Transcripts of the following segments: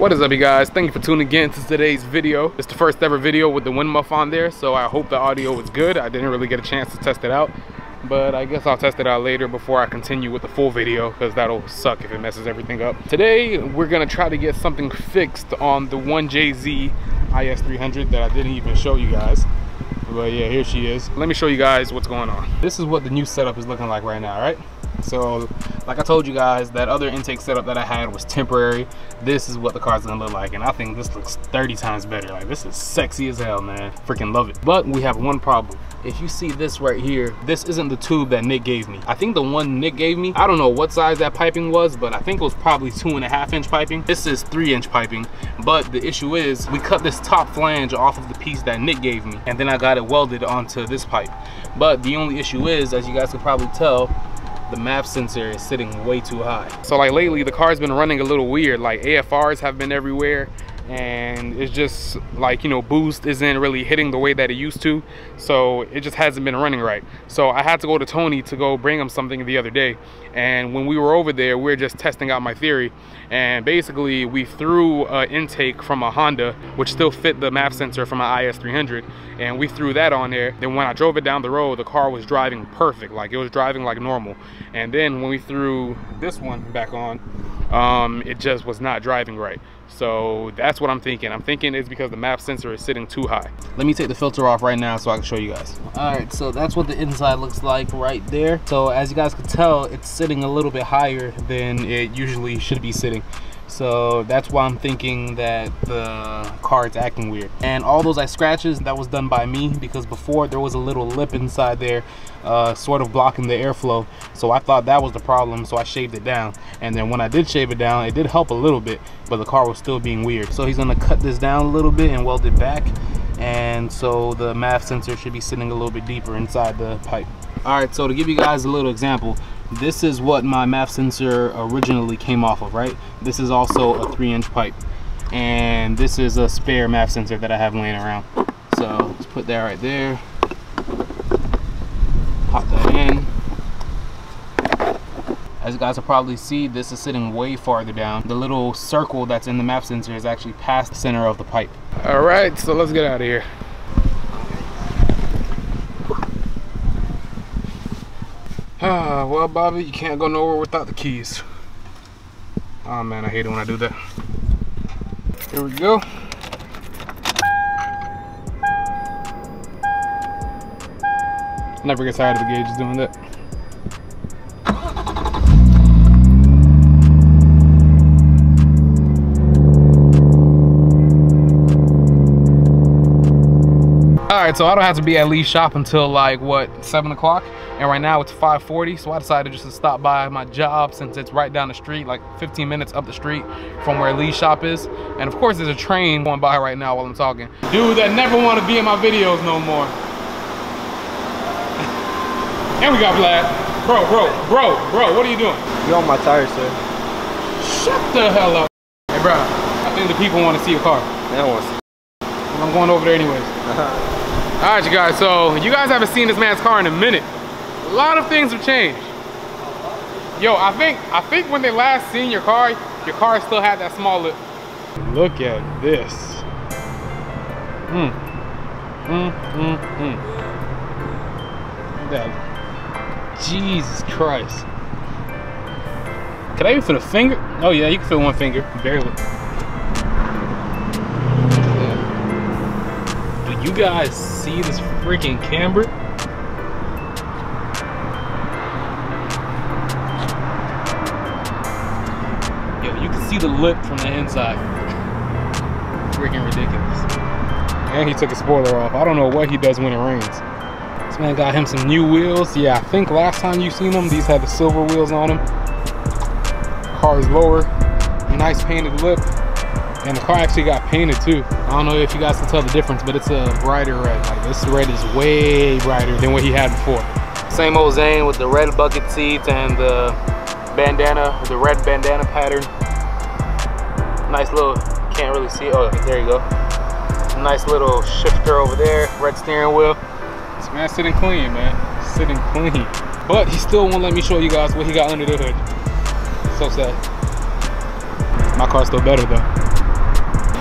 What is up, you guys? Thank you for tuning in to today's video. It's the first ever video with the wind muff on there, so I hope the audio was good. I didn't really get a chance to test it out, but I guess I'll test it out later before I continue with the full video, because that'll suck if it messes everything up. Today we're gonna try to get something fixed on the 1JZ IS300 that I didn't even show you guys. But yeah, here she is. Let me show you guys what's going on. This is what the new setup is looking like right now, right? So like I told you guys, that other intake setup that I had was temporary. This is what the car's gonna look like, and I think this looks 30 times better. Like, this is sexy as hell, man. Freaking love it. But we have one problem. If you see this right here, this isn't the tube that Nick gave me. I think the one Nick gave me, I don't know what size that piping was, but I think it was probably 2.5-inch piping. This is 3-inch piping, but the issue is we cut this top flange off of the piece that Nick gave me, and then I got it welded onto this pipe. But the only issue is, as you guys can probably tell, the MAP sensor is sitting way too high. So like lately, the car's been running a little weird. Like AFRs have been everywhere, and it's just like, you know, boost isn't really hitting the way that it used to, so it just hasn't been running right. So I had to go to Tony to go bring him something the other day, and when we were over there, we were just testing out my theory, and basically we threw an intake from a Honda which still fit the MAP sensor from an IS300, and we threw that on there. Then when I drove it down the road, the car was driving perfect, like it was driving like normal. And then when we threw this one back on, it just was not driving right. So that's what I'm thinking. I'm thinking it's because the MAP sensor is sitting too high. Let me take the filter off right now so I can show you guys. All right, so that's what the inside looks like right there. So as you guys can tell, it's sitting a little bit higher than it usually should be sitting. So that's why I'm thinking that the car is acting weird. And all those scratches, that was done by me, because before there was a little lip inside there sort of blocking the airflow. So I thought that was the problem, so I shaved it down. And then when I did shave it down, it did help a little bit, but the car was still being weird. So he's gonna cut this down a little bit and weld it back. And so the MAP sensor should be sitting a little bit deeper inside the pipe. All right, so to give you guys a little example, this is what my MAP sensor originally came off of, right? This is also a 3-inch pipe, and this is a spare MAP sensor that I have laying around. So let's put that right there, pop that in. As you guys will probably see, this is sitting way farther down. The little circle that's in the MAP sensor is actually past the center of the pipe. All right, so let's get out of here. Well, Bobby, you can't go nowhere without the keys. Oh man, I hate it when I do that. Here we go. Never get tired of the gauges doing that. Alright, so I don't have to be at Lee's shop until like, what, 7 o'clock? And right now it's 5:40, so I decided just to stop by my job since it's right down the street, like 15 minutes up the street from where Lee's shop is. And of course there's a train going by right now while I'm talking. Dude that never want to be in my videos no more. And we got Vlad. Bro, what are you doing? You're on my tires, sir. Shut the hell up. Hey bro, I think the people want to see your car. They don't want to see. Well, I'm going over there anyways. All right, you guys, so you guys haven't seen this man's car in a minute. A lot of things have changed. Yo, I think when they last seen your car still had that small lip. Look at this. That, Jesus Christ. Can I even fit a finger? Oh yeah, you can fit one finger, barely. Do you guys see this freaking camber? You can see the lip from the inside. Freaking ridiculous. And he took a spoiler off. I don't know what he does when it rains. This man got him some new wheels. Yeah, I think last time you seen them, these had the silver wheels on them. Car is lower. Nice painted lip. And the car actually got painted too. I don't know if you guys can tell the difference, but it's a brighter red. Like, this red is way brighter than what he had before. Same old Zane with the red bucket seats and the bandana, the red bandana pattern. Nice little, can't really see, oh, there you go. Nice little shifter over there, red steering wheel. This man's sitting clean, man. Sitting clean. But he still won't let me show you guys what he got under the hood. So sad. My car's still better though.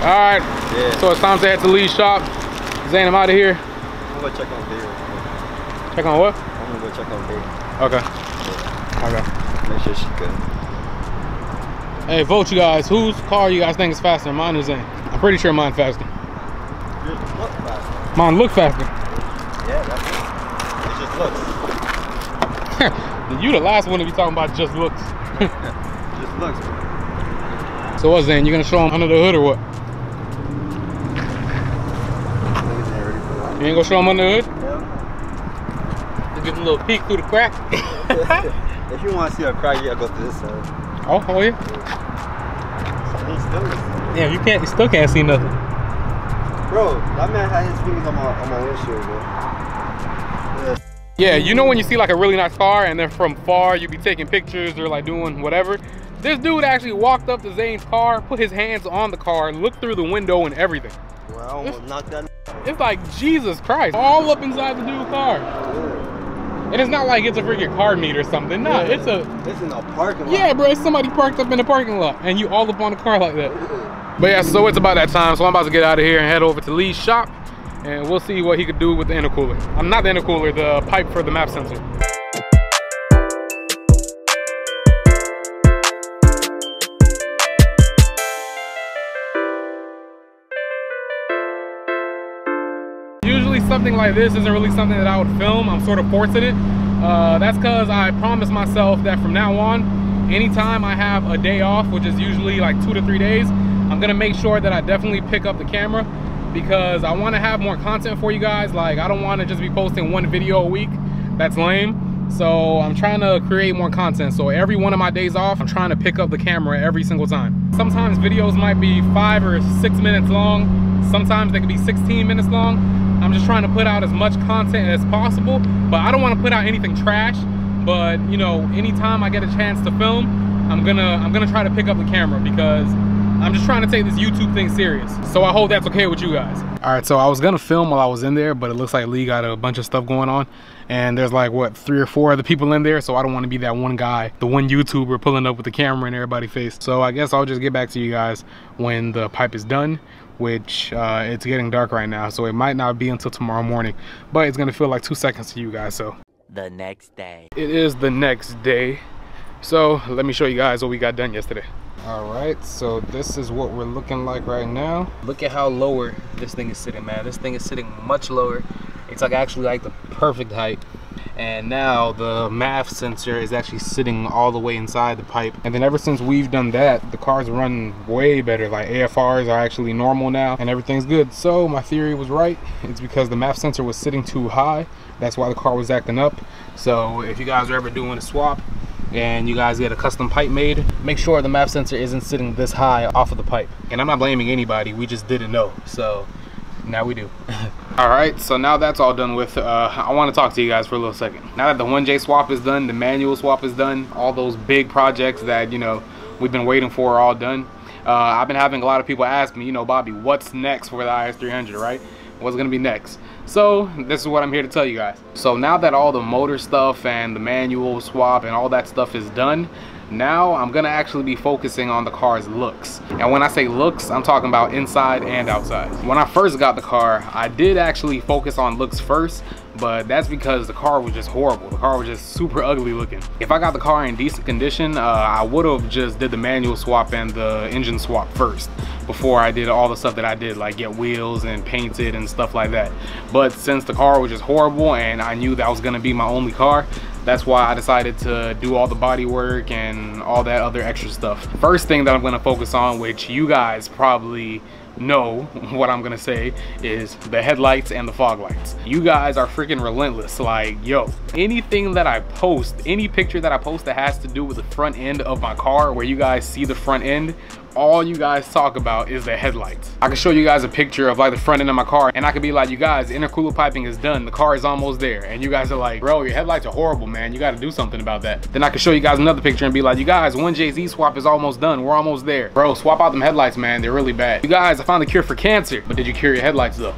All right. Yeah. So it's time to head to Lee's shop. Zane, I'm out of here. I'm gonna check on Bay. Check on what? I'm gonna go check on Bay. Okay. Yeah. Okay. Make sure she's good. Hey, vote you guys. Whose car you guys think is faster, mine or Zane? I'm pretty sure mine's faster. Yours look faster. Mine look faster. Yeah, that's it. It just looks. You the last one to be talking about just looks. Just looks. So what, Zane? You gonna show them under the hood or what? You ain't gonna show them under the hood? Yeah. Give them a little peek through the crack. If you want to see a crack, you gotta go to this side. Oh yeah. Yeah, you still can't see nothing. Bro, that man had his fingers on my windshield, bro. Yeah, you know when you see like a really nice car and then from far you be taking pictures or like doing whatever? This dude actually walked up to Zane's car, put his hands on the car, looked through the window and everything. Well, I almost knocked that. It's like, Jesus Christ, all up inside the dude's car. Yeah. And it's not like it's a freaking car meet or something. Nah, yeah. it's in a parking lot. Yeah, bro, it's somebody parked up in the parking lot and you all up on the car like that. But yeah, so it's about that time. So I'm about to get out of here and head over to Lee's shop and we'll see what he could do with the intercooler. I'm not the intercooler, the pipe for the map sensor. Usually something like this isn't really something that I would film. I'm sort of forcing it. That's because I promised myself that from now on, anytime I have a day off, which is usually like 2 to 3 days, I'm gonna make sure that I definitely pick up the camera because I want to have more content for you guys. Like, I don't want to just be posting one video a week. That's lame. So I'm trying to create more content. So every one of my days off, I'm trying to pick up the camera every single time. Sometimes videos might be 5 or 6 minutes long. Sometimes they could be 16 minutes long. I'm just trying to put out as much content as possible, but I don't want to put out anything trash. But you know, anytime I get a chance to film, I'm gonna try to pick up the camera because I'm just trying to take this YouTube thing serious. So I hope that's okay with you guys. All right, so I was gonna film while I was in there, but it looks like Lee got a bunch of stuff going on. And there's like, what, 3 or 4 other people in there. So I don't want to be that one guy, the one YouTuber pulling up with the camera in everybody's face. So I guess I'll just get back to you guys when the pipe is done, which it's getting dark right now. So it might not be until tomorrow morning, but it's gonna feel like 2 seconds to you guys, so. The next day. It is the next day. So let me show you guys what we got done yesterday. All right, so this is what we're looking like right now. Look at how lower this thing is sitting, man. This thing is sitting much lower. It's like actually like the perfect height. And now the MAF sensor is actually sitting all the way inside the pipe. And then ever since we've done that, the cars run way better. Like AFRs are actually normal now and everything's good. So my theory was right. It's because the MAF sensor was sitting too high. That's why the car was acting up. So if you guys are ever doing a swap and you guys get a custom pipe made, make sure the MAF sensor isn't sitting this high off of the pipe. And I'm not blaming anybody, we just didn't know. So now we do. All right, so now that's all done with, I want to talk to you guys for a little second. Now that the 1J swap is done, the manual swap is done, all those big projects that, you know, we've been waiting for are all done. I've been having a lot of people ask me, you know, Bobby, what's next for the IS300, right? What's gonna be next? So this is what I'm here to tell you guys. So now that all the motor stuff and the manual swap and all that stuff is done, now I'm gonna actually be focusing on the car's looks. And when I say looks, I'm talking about inside and outside. When I first got the car, I did actually focus on looks first, but that's because the car was just horrible. The car was just super ugly looking. If I got the car in decent condition, I would have just did the manual swap and the engine swap first before I did all the stuff that I did, like get wheels and paint it and stuff like that. But since the car was just horrible and I knew that was gonna be my only car, that's why I decided to do all the body work and all that other extra stuff. First thing that I'm gonna focus on, which you guys probably know what I'm gonna say, is the headlights and the fog lights. You guys are freaking relentless. Like, yo, anything that I post, any picture that I post that has to do with the front end of my car, where you guys see the front end, all you guys talk about is the headlights. I can show you guys a picture of like the front end of my car and I could be like, you guys, intercooler piping is done, the car is almost there. And you guys are like, bro, your headlights are horrible, man, you got to do something about that. Then I can show you guys another picture and be like, you guys, 1JZ swap is almost done, we're almost there. Bro, swap out them headlights, man, they're really bad. You guys, I found the cure for cancer, but did you cure your headlights though?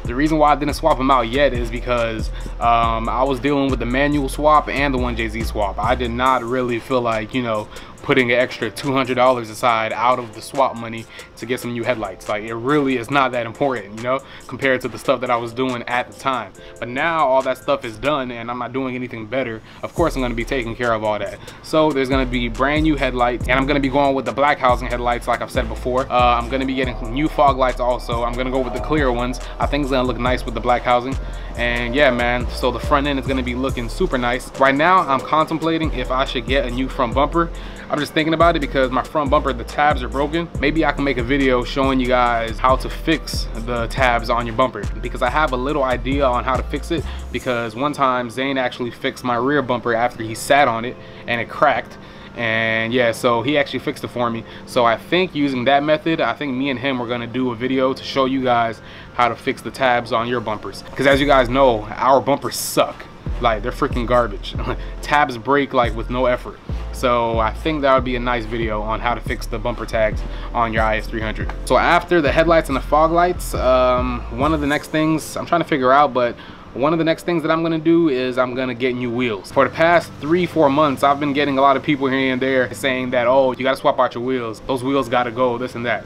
The reason why I didn't swap them out yet is because I was dealing with the manual swap and the 1JZ swap. I did not really feel like, you know, putting an extra $200 aside out of the swap money to get some new headlights. Like, it really is not that important, you know, compared to the stuff that I was doing at the time. But now all that stuff is done and I'm not doing anything better. Of course I'm going to be taking care of all that. So there's going to be brand new headlights, and I'm going to be going with the black housing headlights like I've said before. I'm going to be getting new fog lights also. I'm going to go with the clear ones. I think it's going to look nice with the black housing. And yeah, man, so the front end is going to be looking super nice. Right now I'm contemplating if I should get a new front bumper. I'm just thinking about it because my front bumper, the tabs are broken. Maybe I can make a video showing you guys how to fix the tabs on your bumper, because I have a little idea on how to fix it, because one time Zane actually fixed my rear bumper after he sat on it and it cracked. And yeah, so he actually fixed it for me. So I think using that method, I think me and him are gonna do a video to show you guys how to fix the tabs on your bumpers, because as you guys know, our bumpers suck. Like, they're freaking garbage. Tabs break like with no effort. So I think that would be a nice video on how to fix the bumper tags on your IS300. So after the headlights and the fog lights, one of the next things I'm trying to figure out, but one of the next things that I'm gonna do is I'm gonna get new wheels. For the past 3-4 months, I've been getting a lot of people here and there saying that, oh, you gotta swap out your wheels. Those wheels gotta go, this and that.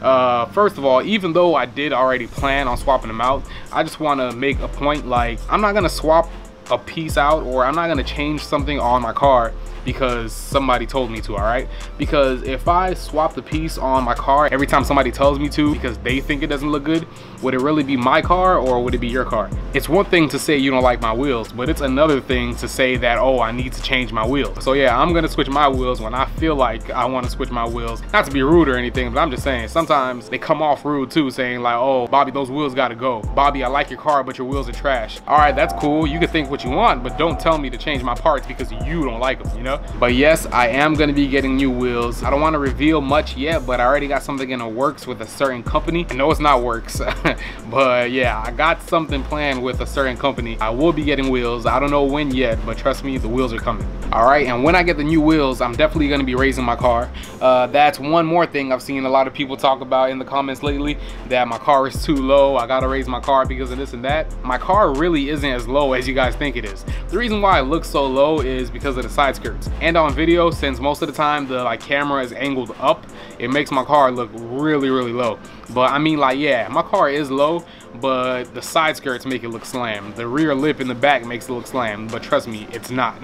First of all, even though I did already plan on swapping them out, I just wanna make a point, like, I'm not gonna swap a piece out, or I'm not gonna change something on my car because somebody told me to, all right? Because if I swap the piece on my car every time somebody tells me to because they think it doesn't look good, would it really be my car or would it be your car? It's one thing to say you don't like my wheels, but it's another thing to say that, oh, I need to change my wheels. So yeah, I'm gonna switch my wheels when I feel like I want to switch my wheels. Not to be rude or anything, but I'm just saying sometimes they come off rude too, saying like, oh, Bobby, those wheels gotta go. Bobby, I like your car, but your wheels are trash. All right, that's cool. You can think what you want, but don't tell me to change my parts because you don't like them, you know? But yes, I am gonna be getting new wheels. I don't want to reveal much yet, but I already got something in the works with a certain company. I know it's not works, but yeah, I got something planned with a certain company. I will be getting wheels. I don't know when yet, but trust me, the wheels are coming. All right, and when I get the new wheels, I'm definitely gonna be raising my car. That's one more thing I've seen a lot of people talk about in the comments lately, that my car is too low. I gotta raise my car because of this and that. My car really isn't as low as you guys think it is. The reason why it looks so low is because of the side skirts. And on video, since most of the time the camera is angled up, it makes my car look really low. But I mean, like, yeah, my car is low, but the side skirts make it look slam. The rear lip in the back makes it look slam, but trust me, it's not.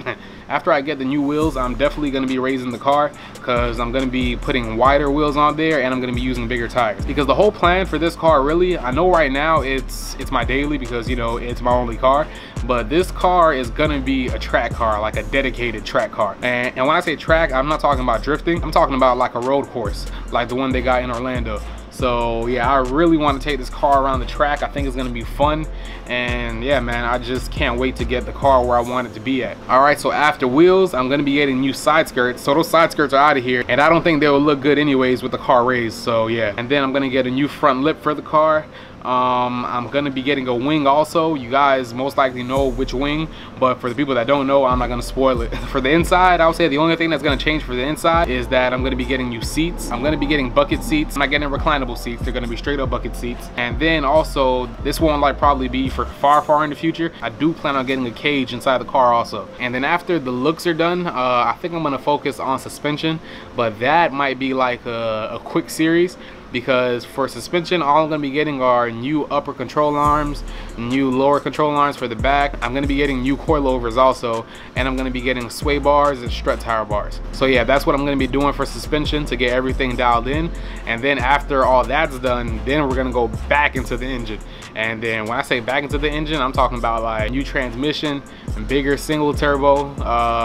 After I get the new wheels, I'm definitely gonna be raising the car because I'm gonna be putting wider wheels on there and I'm gonna be using bigger tires. Because the whole plan for this car, really, I know right now it's my daily because, you know, it's my only car, but this car is gonna be a track car, like a dedicated track car. And when I say track, I'm not talking about drifting. I'm talking about like a road course, like the one they got in Orlando. So yeah, I really want to take this car around the track. I think it's gonna be fun, and yeah, man, I just can't wait to get the car where I want it to be at. All right, so after wheels, I'm gonna be getting new side skirts. So those side skirts are out of here, and I don't think they will look good anyways with the car raised. So yeah, and then I'm gonna get a new front lip for the car. I'm gonna be getting a wing also. You guys most likely know which wing, but for the people that don't know, I'm not gonna spoil it. For the inside, I would say the only thing that's gonna change for the inside is that I'm gonna be getting new seats. I'm gonna be getting bucket seats. I'm not getting reclinable seats. They're gonna be straight up bucket seats. And then also, this won't probably be for far in the future. I do plan on getting a cage inside the car also. And then after the looks are done, I think I'm gonna focus on suspension, but that might be like a quick series. Because for suspension, all I'm gonna be getting are new upper control arms, new lower control arms for the back. I'm gonna be getting new coilovers also, and I'm gonna be getting sway bars and strut tire bars. So yeah, that's what I'm gonna be doing for suspension to get everything dialed in. And then after all that's done, then we're gonna go back into the engine. And then when I say back into the engine, I'm talking about like new transmission, bigger single turbo,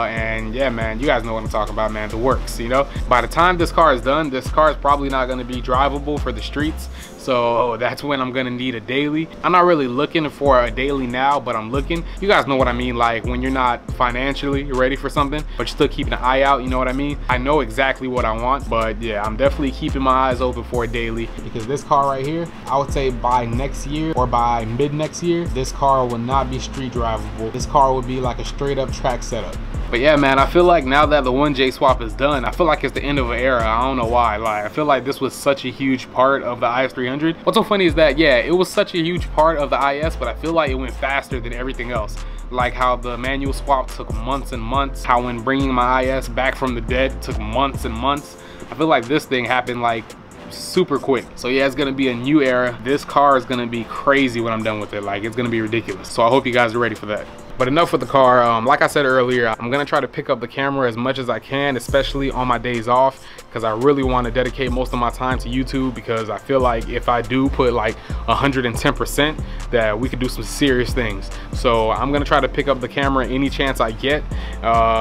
and yeah, man, you guys know what I'm talking about, man, the works, you know? By the time this car is done, this car is probably not gonna be drivable for the streets. So that's when I'm gonna need a daily. I'm not really looking for a daily now, but I'm looking. You guys know what I mean, like when you're not financially ready for something, but you're still keeping an eye out, you know what I mean? I know exactly what I want, but yeah, I'm definitely keeping my eyes open for a daily. Because this car right here, I would say by next year or by mid next year, this car will not be street drivable. This car would be like a straight up track setup. But yeah, man, I feel like now that the 1J swap is done, I feel like it's the end of an era. I don't know why. Like, I feel like this was such a huge part of the IS300. What's so funny is that, yeah, it was such a huge part of the IS, but I feel like it went faster than everything else. like how the manual swap took months and months, how when bringing my IS back from the dead took months and months. I feel like this thing happened like super quick. So yeah, it's gonna be a new era. This car is gonna be crazy when I'm done with it. Like, it's gonna be ridiculous. So I hope you guys are ready for that. But enough with the car. Like I said earlier, I'm gonna try to pick up the camera as much as I can, especially on my days off, because I really want to dedicate most of my time to YouTube, because I feel like if I do put like 110%, that we could do some serious things. So I'm gonna try to pick up the camera any chance I get.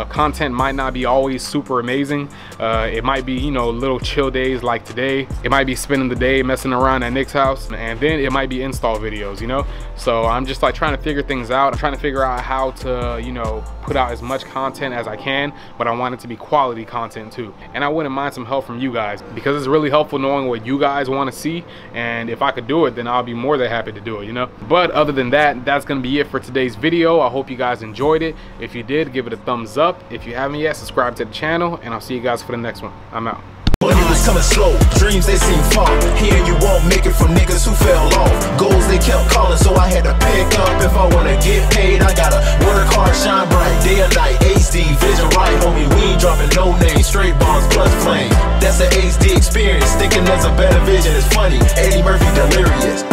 Content might not be always super amazing. It might be, you know, little chill days like today. It might be spending the day messing around at Nick's house, and then it might be install videos, you know. So I'm just like trying to figure things out. I'm trying to figure out how to, you know, put out as much content as I can, but I want it to be quality content too. And I wouldn't mind some help from you guys, because it's really helpful knowing what you guys want to see, and if I could do it, then I'll be more than happy to do it, you know. But other than that, that's gonna be it for today's video. I hope you guys enjoyed it. If you did, give it a thumbs up. If you haven't yet, subscribe to the channel, and I'll see you guys for the next one. I'm out. Money was coming slow, dreams they seem far. Here you won't make it from niggas who fell off. Goals they kept calling, so I had to pick up. If I wanna get paid, I gotta work hard, shine bright, day or night. HD, vision right, homie, we ain't dropping no names. Straight bombs plus flame, that's an HD experience. Thinking there's a better vision is funny. Eddie Murphy delirious.